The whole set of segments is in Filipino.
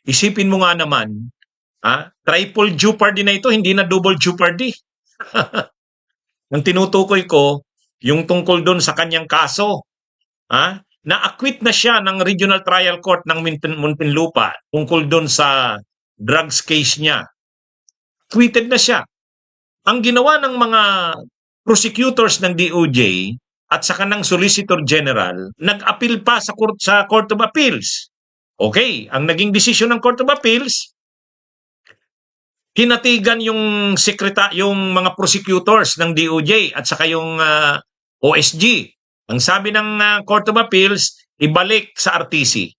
Isipin mo nga naman, triple jeopardy na ito, hindi na double jeopardy. Ang tinutukoy ko, yung tungkol doon sa kanyang kaso, na-acquit na siya ng Regional Trial Court ng Muntinlupa tungkol doon sa drugs case niya. Acquitted na siya. Ang ginawa ng mga prosecutors ng DOJ at saka ng Solicitor General, nag-appeal pa sa Court of Appeals. Okay, ang naging desisyon ng Court of Appeals, hinatigan yung mga prosecutors ng DOJ at saka yung OSG. Ang sabi ng Court of Appeals, ibalik sa RTC.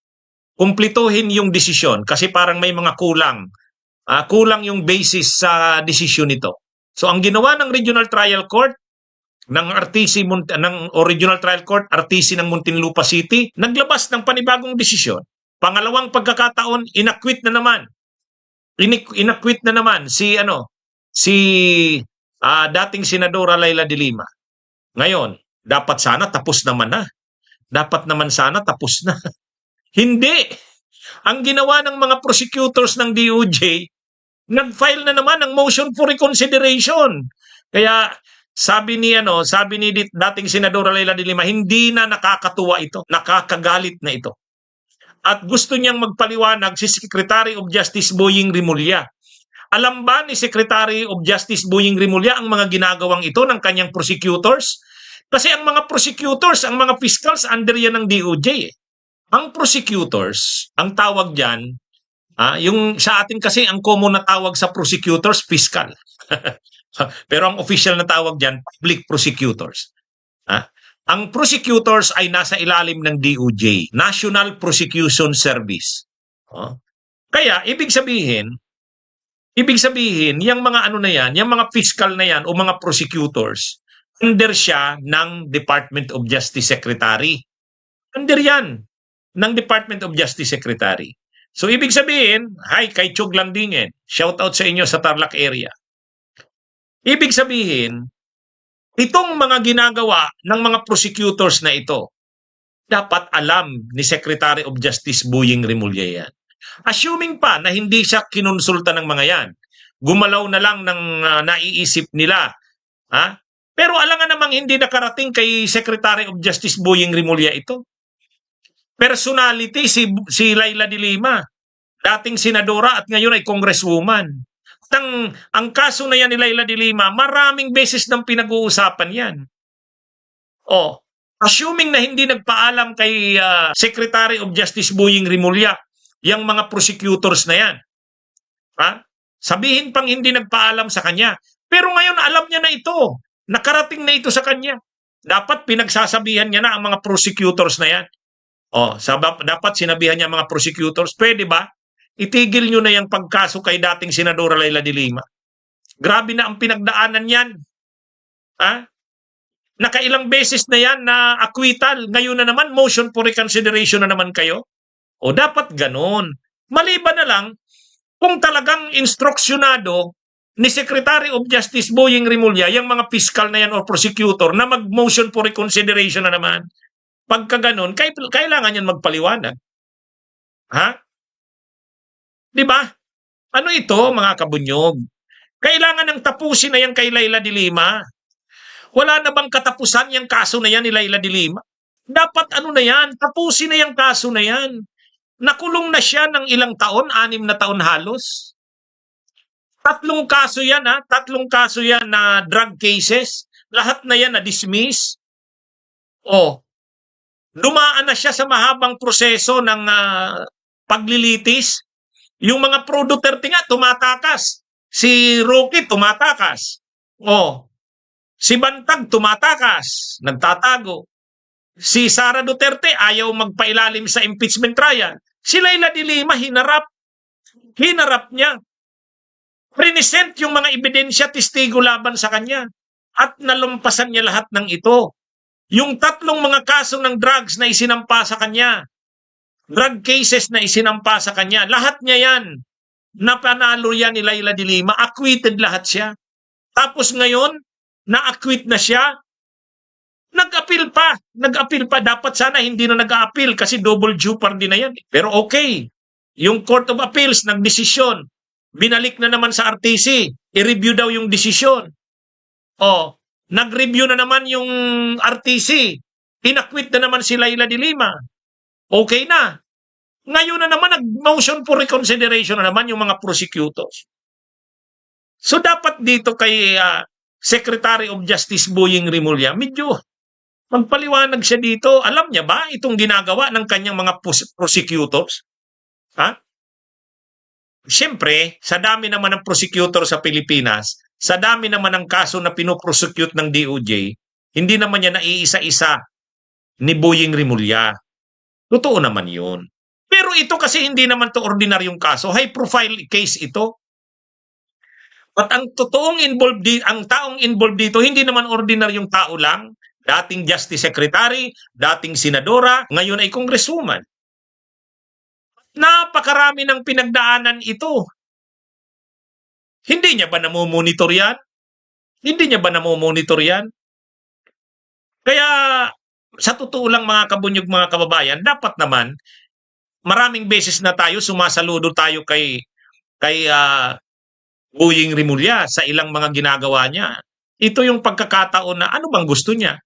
Kumplituhin yung desisyon kasi parang may mga kulang. Kulang yung basis sa desisyon nito. So ang ginawa ng Regional Trial Court ng Regional Trial Court RTC ng Muntinlupa City, naglabas ng panibagong desisyon. Pangalawang pagkakataon, inakwit na naman. Inakwit na naman si dating Senadora Leila de Lima. Ngayon, dapat sana tapos naman na. Dapat naman sana tapos na. Hindi. Ang ginawa ng mga prosecutors ng DOJ, nag-file na naman ng motion for reconsideration. Kaya sabi ni dating Senadora Leila de Lima, hindi na nakakatuwa ito, nakakagalit na ito. At gusto niyang magpaliwanag si Secretary of Justice Boying Rimulya. Alam ba ni Secretary of Justice Boying Rimulya ang mga ginagawang ito ng kanyang prosecutors? Kasi ang mga prosecutors, ang mga fiscals, under yan ng DOJ. Ang prosecutors, ang tawag dyan, yung sa atin kasi ang common na tawag sa prosecutors, fiscal. Pero ang official na tawag dyan, public prosecutors. Ang prosecutors ay nasa ilalim ng DOJ, National Prosecution Service. Kaya, ibig sabihin, yung mga yung mga fiscal na yan o mga prosecutors, under siya ng Department of Justice Secretary. Under yan ng Department of Justice Secretary. So, ibig sabihin, hi, kay Chog Langdingen, shout out sa inyo sa Tarlac area. Ibig sabihin, itong mga ginagawa ng mga prosecutors na ito, dapat alam ni Secretary of Justice Boying Rimulya yan. Assuming pa na hindi siya kinonsulta ng mga yan, gumalaw na lang ng naiisip nila. Pero alam nga namang hindi nakarating kay Secretary of Justice Boying Rimulya ito. Personality si Leila de Lima, dating senadora at ngayon ay congresswoman. Ang kaso na yan ni Leila de Lima, maraming beses nang pinag-uusapan yan. Assuming na hindi nagpaalam kay Secretary of Justice Boying Rimulya, yung mga prosecutors na yan. Sabihin pang hindi nagpaalam sa kanya. Pero ngayon alam niya na ito. Nakarating na ito sa kanya. Dapat pinagsasabihan niya na ang mga prosecutors na yan. Dapat sinabihan niya mga prosecutors, pwede ba? Itigil nyo na yung pagkaso kay dating Senadora Leila de Lima. Grabe na ang pinagdaanan yan. Nakailang beses na yan na acquittal. Ngayon na naman, motion for reconsideration na naman kayo. Dapat ganun. Maliban na lang, kung talagang instruksyonado ni Secretary of Justice Boying Rimulya, yung mga fiscal na yan o prosecutor, na mag-motion for reconsideration na naman. Pagka ganun, kailangan yan magpaliwanag. Di ba? Ano ito, mga kabunyog? Kailangan ng tapusin na yan kay Leila de Lima. Wala na bang katapusan yung kaso na yan ni Leila de Lima? Dapat na yan, tapusin na yung kaso na yan. Nakulong na siya ng ilang taon, 6 na taon halos. 3 kaso yan, 3 kaso yan na drug cases. Lahat na yan na dismiss. Dumaan na siya sa mahabang proseso ng paglilitis. Yung mga pro Duterte nga, tumatakas. Si Roque, tumatakas. Si Bantag, tumatakas. Nagtatago. Si Sara Duterte, ayaw magpailalim sa impeachment trial. Si Leila de Lima, hinarap. Hinarap niya. Present yung mga ebidensya, testigo laban sa kanya. At nalumpasan niya lahat ng ito. Yung 3 mga kaso ng drugs na isinampa sa kanya, drug cases na isinampa sa kanya, lahat niya yan, napanalo yan ni Leila de Lima, acquitted lahat siya. Tapos ngayon, na-acquit na siya, nag-appeal pa, dapat sana hindi na nag-appeal kasi double jeopardy na yan. Pero okay, yung Court of Appeals nagdesisyon, binalik na naman sa RTC, i-review daw yung desisyon. O, nag-review na naman yung RTC, inakwit na naman si Laila de Lima. Okay na. Ngayon na naman, nag-motion for reconsideration na naman yung mga prosecutors. So dapat dito kay Secretary of Justice Boying Rimulya, medyo magpaliwanag siya dito. Alam niya ba itong ginagawa ng kanyang mga prosecutors? Ha? Siyempre, sa dami naman ng prosecutor sa Pilipinas, sa dami naman ng kaso na pinoprosecute ng DOJ, hindi naman niya naiisa-isa ni Boying Rimulya. Totoo naman yun. Pero ito kasi hindi naman to ordinaryong kaso. High profile case ito. At ang totoong involved ang taong involved dito, hindi naman ordinaryong tao lang. Dating Justice Secretary, dating Senadora, ngayon ay Congresswoman. Napakarami ng pinagdaanan ito. Hindi niya ba namomonitor yan? Hindi niya ba namomonitor yan? Kaya sa totoo lang mga kabunyog, mga kababayan, dapat naman maraming beses na tayo sumasaludo tayo kay Boying Rimulya sa ilang mga ginagawa niya. Ito yung pagkakataon na ano bang gusto niya?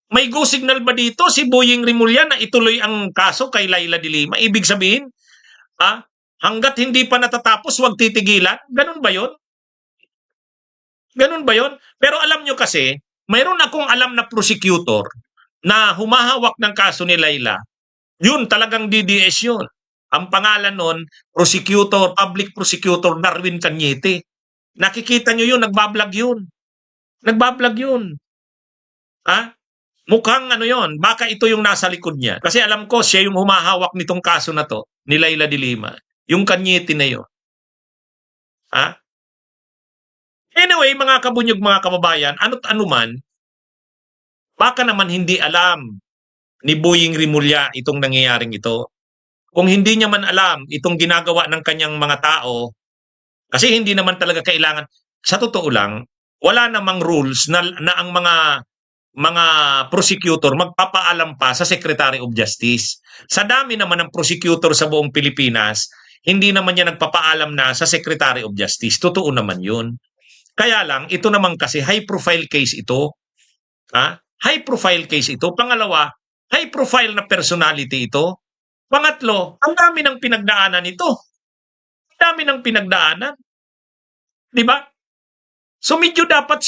May go signal ba dito si Boying Rimulya na ituloy ang kaso kay Laila de Lima? Ibig sabihin, hanggat hindi pa natatapos, huwag titigilan? Ganun ba yun? Ganun ba yun? Pero alam nyo kasi, mayroon akong alam na prosecutor na humahawak ng kaso ni Laila. Yun, talagang DDS yun. Ang pangalan nun, Public Prosecutor Darwin Cañete. Nakikita nyo yun, nagbablog yun. Nagbablog yun. Mukhang ano yun, baka ito yung nasa likod niya. Kasi alam ko, siya yung humahawak nitong kaso na to, ni Laila de Lima. Yung Cañete na yun. Anyway, mga kabunyog, mga kababayan, ano't anuman, baka naman hindi alam ni Boying Rimulya itong nangyayaring ito. Kung hindi niya man alam itong ginagawa ng kanyang mga tao, kasi hindi naman talaga kailangan, sa totoo lang, wala namang rules na ang mga prosecutor magpapaalam pa sa Secretary of Justice. Sa dami naman ng prosecutor sa buong Pilipinas, hindi naman niya nagpapaalam na sa Secretary of Justice. Totoo naman yun. Kaya lang, ito naman kasi high profile case ito. High profile case ito. Pangalawa, high profile na personality ito. Pangatlo, ang dami ng pinagdaanan ito. Ang dami ng pinagdaanan. Di ba? So medyo dapat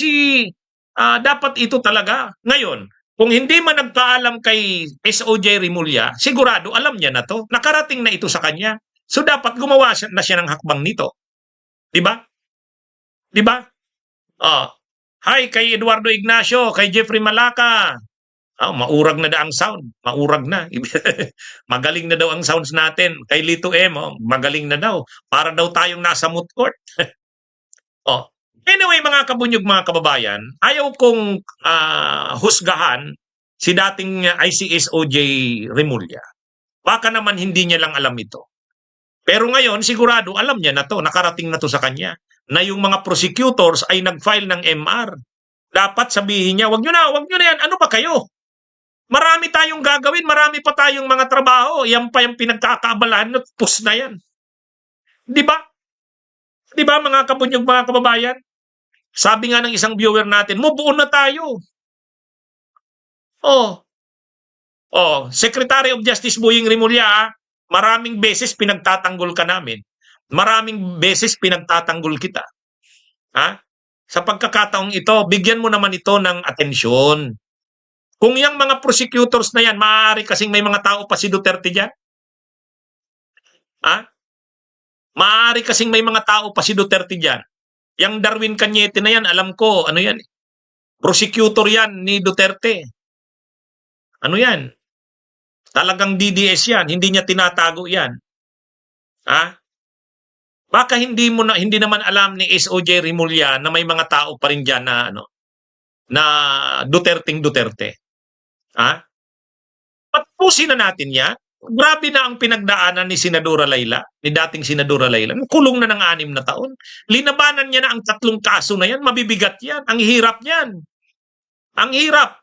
dapat ito talaga. Ngayon, kung hindi man nagpaalam kay SOJ Rimulya, sigurado alam niya na to. Nakarating na ito sa kanya. So dapat gumawa na siya ng hakbang nito. Di ba? Di ba? Hi kay Eduardo Ignacio, kay Jeffrey Malacca. Maurag na daw ang sound. Maurag na. Magaling na daw ang sounds natin. Kay Lito M, magaling na daw. Para daw tayong nasa moot court. Anyway, mga kabunyog, mga kababayan, ayaw kong husgahan si dating ICSOJ Rimulya. Baka naman hindi niya lang alam ito. Pero ngayon, sigurado alam niya na to, nakarating na to sa kanya, na yung mga prosecutors ay nag-file ng MR. Dapat sabihin niya, wag nyo na yan, ano ba kayo? Marami tayong gagawin, marami pa tayong mga trabaho. Yan pa yung pinagkakaabalahan at pus na yan. Di ba? Di ba mga kabunyog, mga kababayan? Sabi nga ng isang viewer natin, move on na tayo. Secretary of Justice Boying Rimulya, maraming beses pinagtatanggol ka namin. Maraming beses pinagtatanggol kita. Sa pagkakataong ito, bigyan mo naman ito ng atensyon. Kung yung mga prosecutors na yan, maaari kasing may mga tao pa si Duterte dyan. Maaari kasing may mga tao pa si Duterte dyan. Yang Darwin Cañete na yan, alam ko, ano yan? Prosecutor yan ni Duterte. Ano yan? Talagang DDS yan, hindi niya tinatago yan. Baka hindi naman alam ni SOJ Rimulya na may mga tao pa rin dyan na Duterte. Patusin na natin yan. Grabe na ang pinagdaanan ni Senadora Laila, ni dating Senadora Laila. Kulong na ng 6 na taon. Linabanan niya na ang 3 kaso na yan. Mabibigat yan. Ang hirap niyan. Ang hirap.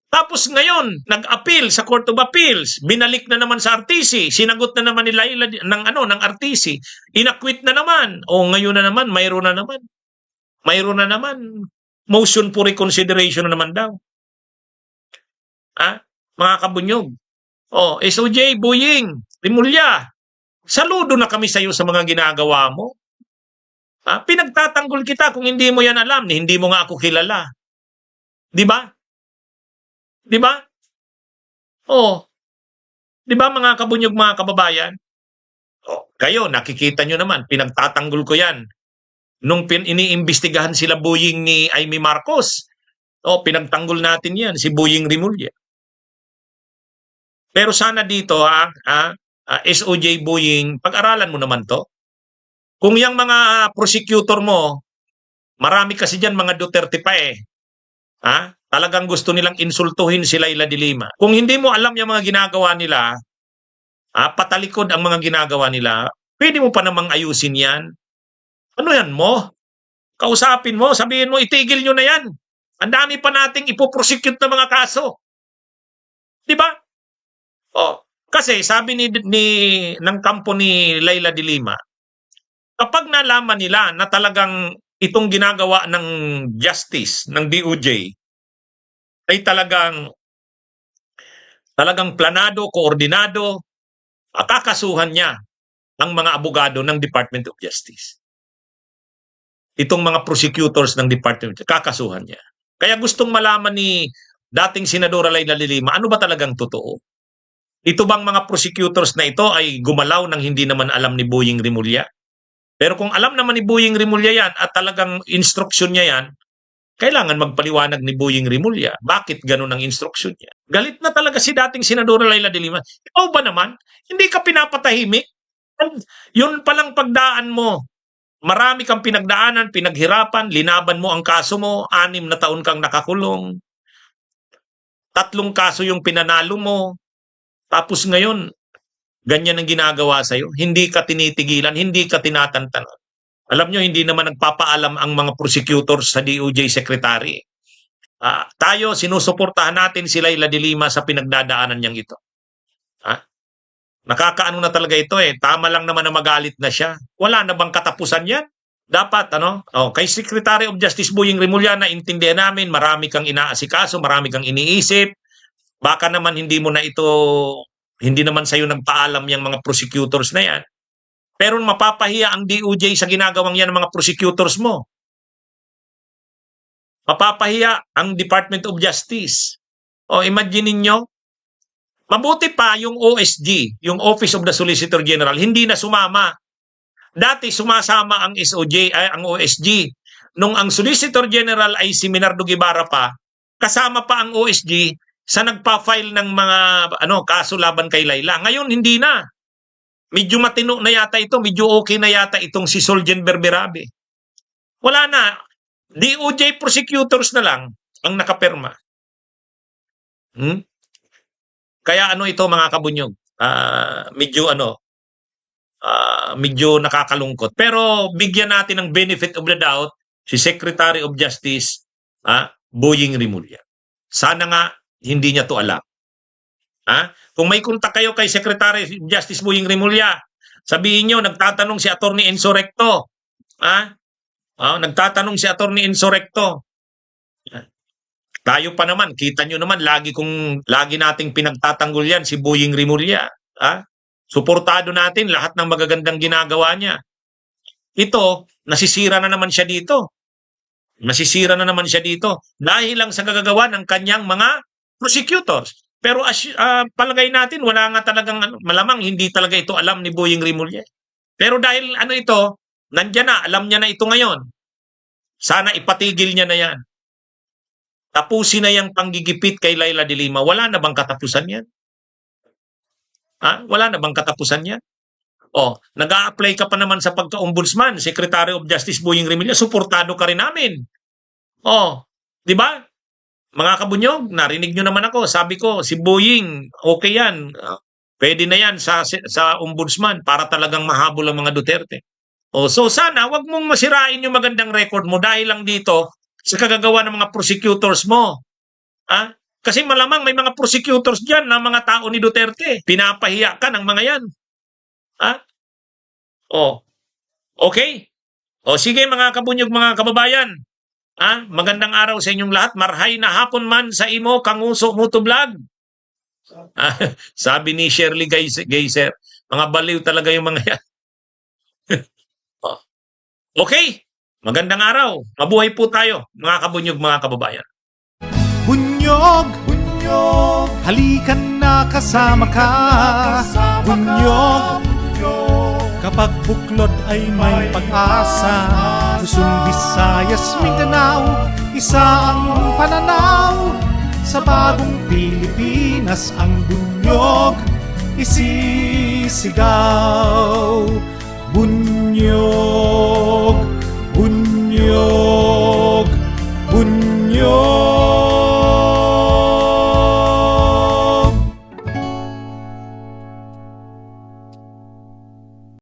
Tapos Tapos ngayon, nag-appeal sa Court of Appeals, binalik na naman sa RTC, sinagot na naman nila ng RTC, inakwit na naman. O ngayon na naman, mayroon na naman. Mayroon na naman. Motion for reconsideration na naman daw. Mga kabunyog. SOJ, Boying, Rimulya, saludo na kami sa iyo sa mga ginagawa mo. Pinagtatanggol kita kung hindi mo yan alam, hindi mo nga ako kilala. Di ba? Di ba? Di ba mga kabunyog, mga kababayan? Kayo, nakikita nyo naman, pinagtatanggol ko yan. Nung iniimbestigahan sila Boying ni Amy Marcos, pinagtanggol natin yan, si Boying Rimulya. Pero sana dito, SOJ Boying, pag-aralan mo naman to. Kung yung mga prosecutor mo, marami kasi dyan mga Duterte pa eh. Talagang gusto nilang insultuhin si Leila de Lima. Kung hindi mo alam yung mga ginagawa nila, patalikod ang mga ginagawa nila, pwede mo pa namang ayusin yan. Ano yan mo? Kausapin mo, sabihin mo, itigil nyo na yan. Ang dami pa nating ipoprosecute na mga kaso. Di ba? Kasi sabi ng kampo ni Leila de Lima, kapag nalaman nila na talagang itong ginagawa ng justice, ng DOJ, ay talagang planado, koordinado, kakasuhan niya ang mga abogado ng Department of Justice. Itong mga prosecutors ng Department of Justice, kakasuhan niya. Kaya gustong malaman ni dating Senadora Leila de Lima, ano ba talagang totoo? Ito bang mga prosecutors na ito ay gumalaw ng hindi naman alam ni Boying Rimulya? Pero kung alam naman ni Boying Rimulya yan at talagang instruction niya yan, kailangan magpaliwanag ni Boying Rimulya. Bakit ganun ang instruction niya? Galit na talaga si dating Senadora Leila de Lima. Ikaw ba naman? Hindi ka pinapatahimik? Yun palang pagdaan mo. Marami kang pinagdaanan, pinaghirapan, linaban mo ang kaso mo, 6 na taon kang nakakulong. 3 kaso yung pinanalo mo. Tapos ngayon, ganyan ang ginagawa sa'yo. Hindi ka tinitigilan, hindi ka tinatantanan. Alam nyo, hindi naman nagpapaalam ang mga prosecutors sa DOJ secretary. Tayo, sinusuportahan natin si Leila de Lima sa pinagdadaanan niyang ito. Nakakaano na talaga ito eh. Tama lang naman na magalit na siya. Wala na bang katapusan yan? Dapat, kay Secretary of Justice Boying Rimulya, naintindihan namin, marami kang inaasikaso, marami kang iniisip. Baka naman hindi naman sa'yo nagpaalam yung mga prosecutors na yan. Pero mapapahiya ang DOJ sa ginagawang yan ng mga prosecutors mo. Mapapahiya ang Department of Justice. Imagine ninyo, mabuti pa yung OSG, yung Office of the Solicitor General, hindi na sumama. Dati sumasama ang ang OSG. Nung ang Solicitor General ay si Minardo Guevara pa, kasama pa ang OSG sa nagpa-file ng mga kaso laban kay Leila. Ngayon, hindi na. Medyo matino na yata ito, medyo okay na yata itong si Soljen Berberabe. Wala na. DOJ prosecutors na lang ang nakapirma. Kaya ito mga kabunyog, medyo nakakalungkot. Pero bigyan natin ng benefit of the doubt si Secretary of Justice Boying Rimulya. Sana nga hindi niya to alam. Kung may kontak kayo kay Secretary of Justice Boying Rimulya, sabihin nyo, nagtatanong si Attorney Enzo Recto. Nagtatanong si Attorney Enzo Recto. Tayo pa naman, kita nyo naman, lagi nating pinagtatanggol yan si Boying Rimulya. Suportado natin lahat ng magagandang ginagawa niya. Ito, nasisira na naman siya dito. Dahil lang sa gagagawa ng kanyang mga prosecutors. Pero palagay natin, wala nga talagang, malamang hindi talaga ito alam ni Boying Rimulya. Pero dahil ito, nandyan na, alam niya na ito ngayon. Sana ipatigil niya na yan. Tapusin na yung panggigipit kay Leila de Lima. Wala na bang katapusan yan? Wala na bang katapusan yan? Nag-a-apply ka pa naman sa pagka-ombudsman, Secretary of Justice Boying Rimulya, suportado ka rin namin. Di ba? Mga kabunyog, narinig nyo naman ako. Sabi ko, si Boying, okay yan. Pwede na yan sa ombudsman para talagang mahabol ang mga Duterte. So sana, wag mong masirain yung magandang record mo dahil lang dito sa kagagawa ng mga prosecutors mo. Kasi malamang may mga prosecutors dyan na mga tao ni Duterte. Pinapahiya ka ng mga yan. Ha? O, okay? O sige mga kabunyog, mga kababayan. Magandang araw sa inyong lahat. Marhay na hapon man sa imo, Kanguso Muto Vlog. Sabi ni Shirley Geyser, mga baliw talaga yung mga yan. Okay, magandang araw. Mabuhay po tayo, mga kabunyog, mga kababayan. Bunyog, bunyog, halikan na kasama ka. Bunyog, kapag buklod ay may pag-asa. Luzon, Visayas, Mindanao, isa ang pananaw. Sa bagong Pilipinas ang bunyog isisigaw. Bunyog, bunyog.